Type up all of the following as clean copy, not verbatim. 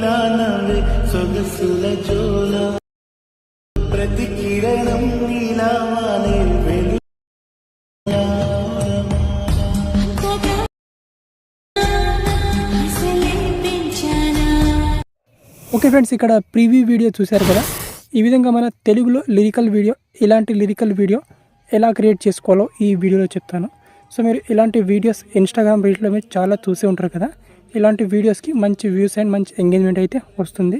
నీలా నవ్వే సొగసుల జోల ప్రతి కిరణం నీలా వానే వెలు. ఓకే ఫ్రెండ్స్, ఇక్కడ ప్రీవ్యూ వీడియో చూశారు కదా. ఈ విధంగా మన తెలుగులో లిరికల్ వీడియో, ఇలాంటి లిరికల్ వీడియో ఎలా క్రియేట్ చేసుకోవాలో ఈ వీడియోలో చెప్తాను. సో మీరు ఇలాంటి వీడియోస్ ఇన్స్టాగ్రామ్ రీల్స్లో మీరు చాలా చూసే ఉంటారు కదా. ఇలాంటి వీడియోస్కి మంచి వ్యూస్ అండ్ మంచి ఎంగేజ్మెంట్ అయితే వస్తుంది.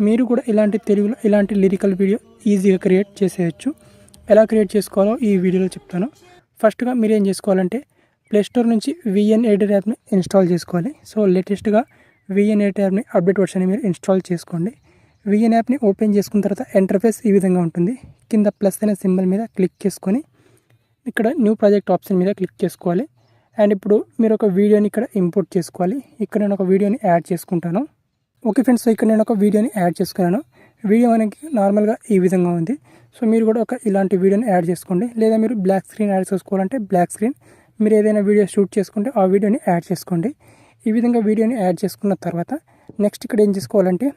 మీరు కూడా ఇలాంటి తెలుగులో ఇలాంటి లిరికల్ వీడియో ఈజీగా క్రియేట్ చేసేయచ్చు. ఎలా క్రియేట్ చేసుకోవాలో ఈ వీడియోలో చెప్తాను. ఫస్ట్గా మీరు ఏం చేసుకోవాలంటే ప్లేస్టోర్ నుంచి VN ఎడిటర్ యాప్ని ఇన్స్టాల్ చేసుకోవాలి. సో లేటెస్ట్గా VN ఎడిటర్ యాప్ని అప్డేట్ వర్షన్ మీరు ఇన్స్టాల్ చేసుకోండి. VN యాప్ని ఓపెన్ చేసుకున్న తర్వాత ఇంటర్ఫేస్ ఈ విధంగా ఉంటుంది. కింద ప్లస్ అనే సింబల్ మీద క్లిక్ చేసుకొని ఇక్కడ న్యూ ప్రాజెక్ట్ ఆప్షన్ మీద క్లిక్ చేసుకోవాలి. అండ్ ఇప్పుడు మీరు ఒక వీడియోని ఇక్కడ ఇంపోర్ట్ చేసుకోవాలి. ఇక్కడ నేను ఒక వీడియోని యాడ్ చేసుకుంటాను. ఓకే ఫ్రెండ్స్, సో ఇక్కడ నేను ఒక వీడియోని యాడ్ చేసుకున్నాను. వీడియో మనకి నార్మల్గా ఈ విధంగా ఉంది. సో మీరు కూడా ఒక ఇలాంటి వీడియోని యాడ్ చేసుకోండి. లేదా మీరు బ్లాక్ స్క్రీన్ యాడ్ చేసుకోవాలంటే బ్లాక్ స్క్రీన్, మీరు ఏదైనా వీడియో షూట్ చేసుకుంటే ఆ వీడియోని యాడ్ చేసుకోండి. ఈ విధంగా వీడియోని యాడ్ చేసుకున్న తర్వాత నెక్స్ట్ ఇక్కడ ఏం చేసుకోవాలంటే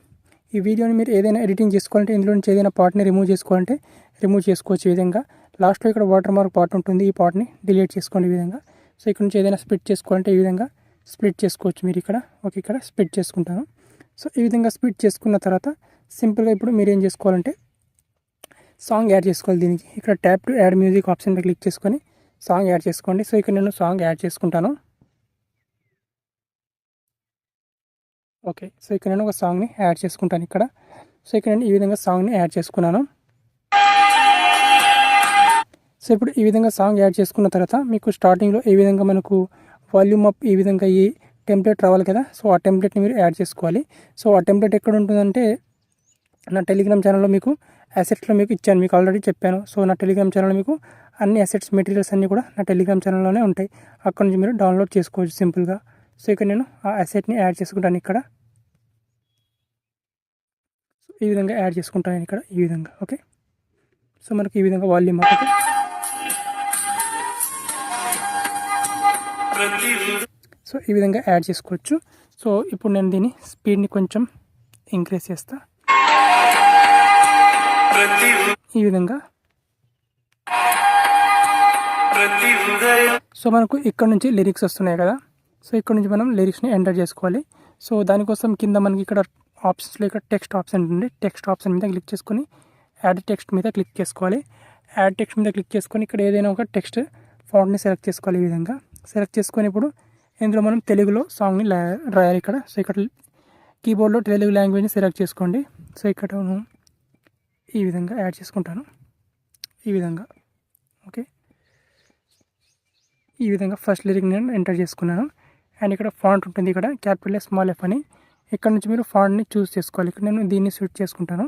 ఈ వీడియోని మీరు ఏదైనా ఎడిటింగ్ చేసుకోవాలంటే ఇందులో నుంచి ఏదైనా పార్ట్ని రిమూవ్ చేసుకోవాలంటే రిమూవ్ చేసుకోవచ్చు. ఈ విధంగా లాస్ట్లో ఇక్కడ వాటర్ మార్క్ పార్ట్ ఉంటుంది, ఈ పార్ట్ని డిలీట్ చేసుకోండి ఈ విధంగా. సో ఇక్కడ నుంచి ఏదైనా స్ప్లిట్ చేసుకోవాలంటే ఈ విధంగా స్ప్లిట్ చేసుకోవచ్చు మీరు ఇక్కడ. ఓకే, ఇక్కడ స్ప్లిట్ చేసుకుంటాను. సో ఈ విధంగా స్ప్లిట్ చేసుకున్న తర్వాత సింపుల్గా ఇప్పుడు మీరు ఏం చేసుకోవాలంటే సాంగ్ యాడ్ చేసుకోవాలి. దీనికి ఇక్కడ tap to ad music option మీద క్లిక్ చేసుకొని సాంగ్ యాడ్ చేసుకోండి. సో ఇక్కడ నేను సాంగ్ యాడ్ చేసుకుంటాను. ఓకే, సో ఇక్కడ నేను ఒక సాంగ్ని యాడ్ చేసుకుంటాను ఇక్కడ. సో ఇక్కడ నేను ఈ విధంగా సాంగ్ని యాడ్ చేసుకున్నాను. సో ఇప్పుడు ఈ విధంగా సాంగ్ యాడ్ చేసుకున్న తర్వాత మీకు స్టార్టింగ్లో ఈ విధంగా మనకు వాల్యూమ్ అప్ ఈ విధంగా ఈ టెంప్లెట్ రావాలి కదా. సో ఆ టెంప్లెట్ని మీరు యాడ్ చేసుకోవాలి. సో ఆ టెంప్లెట్ ఎక్కడ ఉంటుందంటే నా టెలిగ్రామ్ ఛానల్లో మీకు అసెట్స్లో మీకు ఇచ్చాను, మీకు ఆల్రెడీ చెప్పాను. సో నా టెలిగ్రామ్ ఛానల్లో మీకు అన్ని అసెట్స్ మెటీరియల్స్ అన్నీ కూడా నా టెలిగ్రామ్ ఛానల్లోనే ఉంటాయి. అక్కడ నుంచి మీరు డౌన్లోడ్ చేసుకోవచ్చు సింపుల్గా. సో ఇక్కడ నేను ఆ అసెట్ని యాడ్ చేసుకుంటాను ఇక్కడ. సో ఈ విధంగా యాడ్ చేసుకుంటాను ఇక్కడ ఈ విధంగా. ఓకే, సో మనకి ఈ విధంగా వాల్యూమ్ అప్. ఓకే, సో ఈ విధంగా యాడ్ చేసుకోవచ్చు. సో ఇప్పుడు నేను దీని స్పీడ్ని కొంచెం ఇంక్రీజ్ చేస్తా ఈ విధంగా. సో మనకు ఇక్కడ నుంచి లిరిక్స్ వస్తున్నాయి కదా. సో ఇక్కడ నుంచి మనం లిరిక్స్ని ఎంటర్ చేసుకోవాలి. సో దానికోసం కింద మనకి ఇక్కడ ఆప్షన్స్లో ఇక్కడ టెక్స్ట్ ఆప్షన్ ఉంటుంది. టెక్స్ట్ ఆప్షన్ మీద క్లిక్ చేసుకొని యాడ్ టెక్స్ట్ మీద క్లిక్ చేసుకోవాలి. యాడ్ టెక్స్ట్ మీద క్లిక్ చేసుకొని ఇక్కడ ఏదైనా ఒక టెక్స్ట్ ఫాంట్ని సెలెక్ట్ చేసుకోవాలి. ఈ విధంగా సెలెక్ట్ చేసుకొని ఇప్పుడు ఇందులో మనం తెలుగులో సాంగ్ని రాయాలి ఇక్కడ. సో ఇక్కడ కీబోర్డ్లో తెలుగు లాంగ్వేజ్ని సెలెక్ట్ చేసుకోండి. సో ఇక్కడ ఈ విధంగా యాడ్ చేసుకుంటాను ఈ విధంగా. ఓకే, ఈ విధంగా ఫస్ట్ లిరిక్ నేను ఎంటర్ చేసుకున్నాను. అండ్ ఇక్కడ ఫాంట్ ఉంటుంది, ఇక్కడ క్యాపిటల్ స్మాల్ ఎఫ్ అని. ఇక్కడ నుంచి మీరు ఫాంట్ని చూస్ చేసుకోవాలి. ఇక్కడ నేను దీన్ని స్విచ్ చేసుకుంటాను.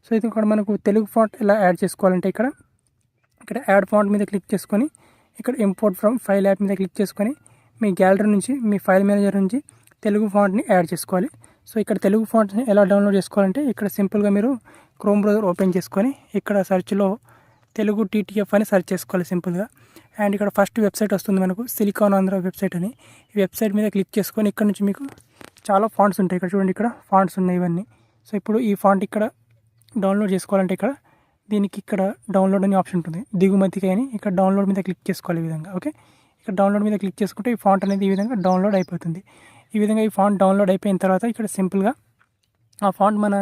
సో ఇది ఇక్కడ మనకు తెలుగు ఫాంట్ ఎలా యాడ్ చేసుకోవాలంటే ఇక్కడ యాడ్ ఫాంట్ మీద క్లిక్ చేసుకొని ఇక్కడ ఇంపోర్ట్ ఫ్రమ్ ఫైల్ యాప్ మీద క్లిక్ చేసుకొని మీ గ్యాలరీ నుంచి మీ ఫైల్ మేనేజర్ నుంచి తెలుగు ఫాంట్ని యాడ్ చేసుకోవాలి. సో ఇక్కడ తెలుగు ఫాంట్ని ఎలా డౌన్లోడ్ చేసుకోవాలంటే ఇక్కడ సింపుల్గా మీరు క్రోమ్ బ్రౌజర్ ఓపెన్ చేసుకొని ఇక్కడ సెర్చ్లో తెలుగు TTF అని సెర్చ్ చేసుకోవాలి సింపుల్గా. అండ్ ఇక్కడ ఫస్ట్ వెబ్సైట్ వస్తుంది మనకు సిలికాన్ ఆంధ్ర వెబ్సైట్ అని. ఈ వెబ్సైట్ మీద క్లిక్ చేసుకొని ఇక్కడ నుంచి మీకు చాలా ఫాంట్స్ ఉంటాయి. ఇక్కడ చూడండి, ఇక్కడ ఫాంట్స్ ఉన్నాయి ఇవన్నీ. సో ఇప్పుడు ఈ ఫాంట్ ఇక్కడ డౌన్లోడ్ చేసుకోవాలంటే ఇక్కడ దీనికి ఇక్కడ డౌన్లోడ్ అనే ఆప్షన్ ఉంటుంది, దిగుమతికి అని. ఇక్కడ డౌన్లోడ్ మీద క్లిక్ చేసుకోవాలి ఈ విధంగా. ఓకే, ఇక్కడ డౌన్లోడ్ మీద క్లిక్ చేసుకుంటే ఈ ఫాంట్ అనేది ఈ విధంగా డౌన్లోడ్ అయిపోతుంది. ఈ విధంగా ఈ ఫాంట్ డౌన్లోడ్ అయిపోయిన తర్వాత ఇక్కడ సింపుల్గా ఆ ఫాంట్ మన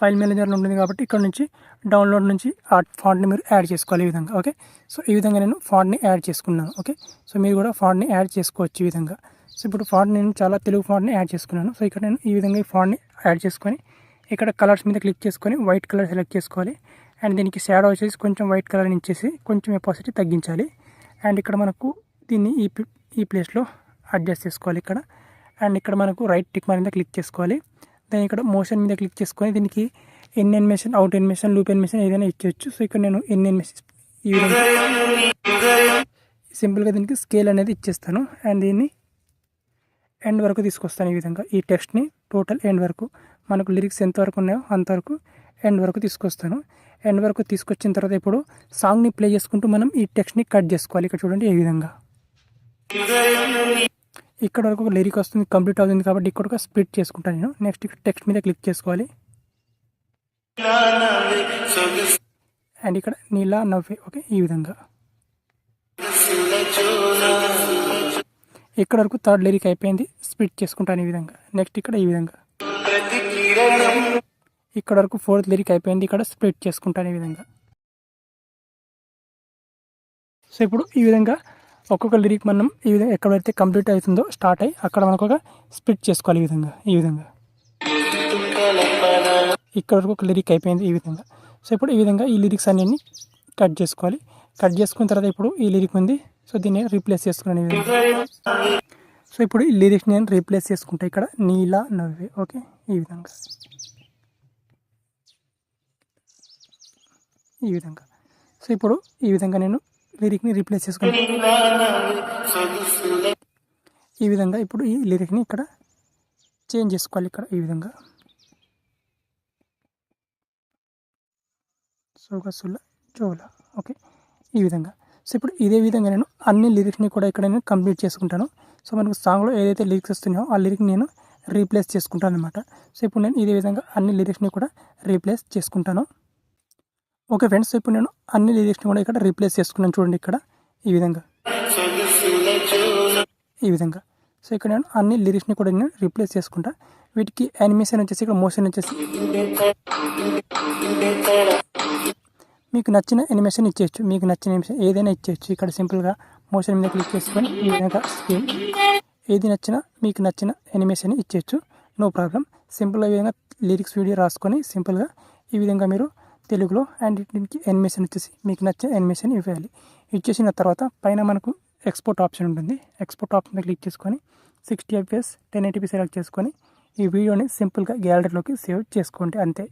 ఫైల్ మేనేజర్లో ఉంటుంది కాబట్టి ఇక్కడ నుంచి డౌన్లోడ్ నుంచి ఆ ఫాంట్ని మీరు యాడ్ చేసుకోవాలి ఈ విధంగా. ఓకే, సో ఈ విధంగా నేను ఫాంట్ని యాడ్ చేసుకున్నాను. ఓకే, సో మీరు కూడా ఫాంట్ని యాడ్ చేసుకోవచ్చు ఈ విధంగా. సో ఇప్పుడు ఫాంట్ నేను చాలా తెలుగు ఫాంట్ని యాడ్ చేసుకున్నాను. సో ఇక్కడ నేను ఈ విధంగా ఈ ఫాంట్ని యాడ్ చేసుకొని ఇక్కడ కలర్స్ మీద క్లిక్ చేసుకొని వైట్ కలర్ సెలెక్ట్ చేసుకోవాలి. అండ్ దీనికి షాడో వచ్చేసి కొంచెం వైట్ కలర్ని ఇచ్చేసి కొంచెం ఎపాసిటీ తగ్గించాలి. అండ్ ఇక్కడ మనకు దీన్ని ఈ ప్లేస్లో అడ్జస్ట్ చేసుకోవాలి ఇక్కడ. అండ్ ఇక్కడ మనకు రైట్ టిక్ మార్క్ మీద క్లిక్ చేసుకోవాలి. దాని ఇక్కడ మోషన్ మీద క్లిక్ చేసుకొని దీనికి in animation, out animation, loop animation ఏదైనా ఇచ్చేయచ్చు. సో ఇక్కడ నేను ఇన్ ఎనిమేషన్ ఈ విధంగా సింపుల్గా దీనికి స్కేల్ అనేది ఇచ్చేస్తాను. అండ్ దీన్ని ఎండ్ వరకు తీసుకొస్తాను ఈ విధంగా. ఈ టెక్స్ట్ని టోటల్ ఎండ్ వరకు మనకు లిరిక్స్ ఎంతవరకు ఉన్నాయో అంతవరకు ఎండ్ వరకు తీసుకొస్తాను. ఎండ్ వరకు తీసుకొచ్చిన తర్వాత ఇప్పుడు సాంగ్ని ప్లే చేసుకుంటూ మనం ఈ టెక్స్ట్ని కట్ చేసుకోవాలి. ఇక్కడ చూడండి ఈ విధంగా. ఇక్కడ వరకు ఒక లిరిక్ వస్తుంది, కంప్లీట్ అవుతుంది కాబట్టి ఇక్కడ ఒక స్ప్లిట్ చేసుకుంటాను నేను. నెక్స్ట్ ఇక్కడ టెక్స్ట్ మీద క్లిక్ చేసుకోవాలి అండ్ ఇక్కడ నీలా నవ్వే. ఓకే, ఈ విధంగా ఇక్కడ వరకు థర్డ్ లిరిక్ అయిపోయింది, స్ప్లిట్ చేసుకుంటాను ఈ విధంగా. నెక్స్ట్ ఇక్కడ ఈ విధంగా ఇక్కడ వరకు ఫోర్త్ లిరిక్ అయిపోయింది, ఇక్కడ స్ప్లిట్ చేసుకుంటాను ఈ విధంగా. సో ఇప్పుడు ఈ విధంగా ఒక్కొక్క లిరిక్ మనం ఈ విధంగా ఎక్కడైతే కంప్లీట్ అవుతుందో స్టార్ట్ అయ్యి అక్కడ మనకు ఒక స్ప్లిట్ చేసుకోవాలి ఈ విధంగా. ఇక్కడ వరకు ఒక లిరిక్ అయిపోయింది ఈ విధంగా. సో ఇప్పుడు ఈ విధంగా ఈ లిరిక్స్ అన్నిటిని కట్ చేసుకోవాలి. కట్ చేసుకున్న తర్వాత ఇప్పుడు ఈ లిరిక్ ఉంది, సో దీన్ని రీప్లేస్ చేసుకున్నాను ఈ విధంగా. సో ఇప్పుడు ఈ లిరిక్స్ నేను రీప్లేస్ చేసుకుంటా ఇక్కడ నీలా నవ్వే. ఓకే, ఈ విధంగా ఈ విధంగా. సో ఇప్పుడు ఈ విధంగా నేను లిరిక్ని రీప్లేస్ చేసుకుంటాను ఈ విధంగా. ఇప్పుడు ఈ లిరిక్ని ఇక్కడ చేంజ్ చేసుకోవాలి ఇక్కడ ఈ విధంగా. సొగసుల జోల. ఓకే, ఈ విధంగా. సో ఇప్పుడు ఇదే విధంగా నేను అన్ని లిరిక్స్ని కూడా ఇక్కడ నేను కంప్లీట్ చేసుకుంటాను. సో మనకు సాంగ్లో ఏదైతే లిరిక్స్ వస్తున్నాయో ఆ లిరిక్ని నేను రీప్లేస్ చేసుకుంటాను అనమాట. సో ఇప్పుడు నేను ఇదే విధంగా అన్ని లిరిక్స్ని కూడా రీప్లేస్ చేసుకుంటాను. ఓకే ఫ్రెండ్స్, ఇప్పుడు నేను అన్ని లిరిక్స్ని కూడా ఇక్కడ రీప్లేస్ చేసుకున్నాను చూడండి ఇక్కడ ఈ విధంగా ఈ విధంగా. సో ఇక్కడ నేను అన్ని లిరిక్స్ని కూడా నేను రీప్లేస్ చేసుకుంటా. వీటికి యానిమేషన్ వచ్చేసి ఇక్కడ మోషన్ వచ్చేసి మీకు నచ్చిన యానిమేషన్ ఇచ్చేయచ్చు, మీకు నచ్చిన యానిమేషన్ ఏదైనా ఇచ్చేయచ్చు. ఇక్కడ సింపుల్గా మోషన్ మీద క్లిక్ చేసుకొని ఈ విధంగా స్క్రీన్ ఏది నచ్చినా మీకు నచ్చిన యానిమేషన్ ఇచ్చేయచ్చు, నో ప్రాబ్లం. సింపుల్గా ఈ విధంగా లిరిక్స్ వీడియో రాసుకొని సింపుల్గా ఈ విధంగా మీరు తెలుగులో అండ్ దీనికి యానిమేషన్ వచ్చేసి మీకు నచ్చే యానిమేషన్ ఇవ్వాలి. ఇచ్చేసిన తర్వాత పైన మనకు ఎక్స్పోర్ట్ ఆప్షన్ ఉంటుంది. ఎక్స్పోర్ట్ ఆప్షన్ మీద క్లిక్ చేసుకొని 60 fps 1080p సెలెక్ట్ చేసుకొని ఈ వీడియోని సింపుల్గా గ్యాలరీలోకి సేవ్ చేసుకోండి, అంతే.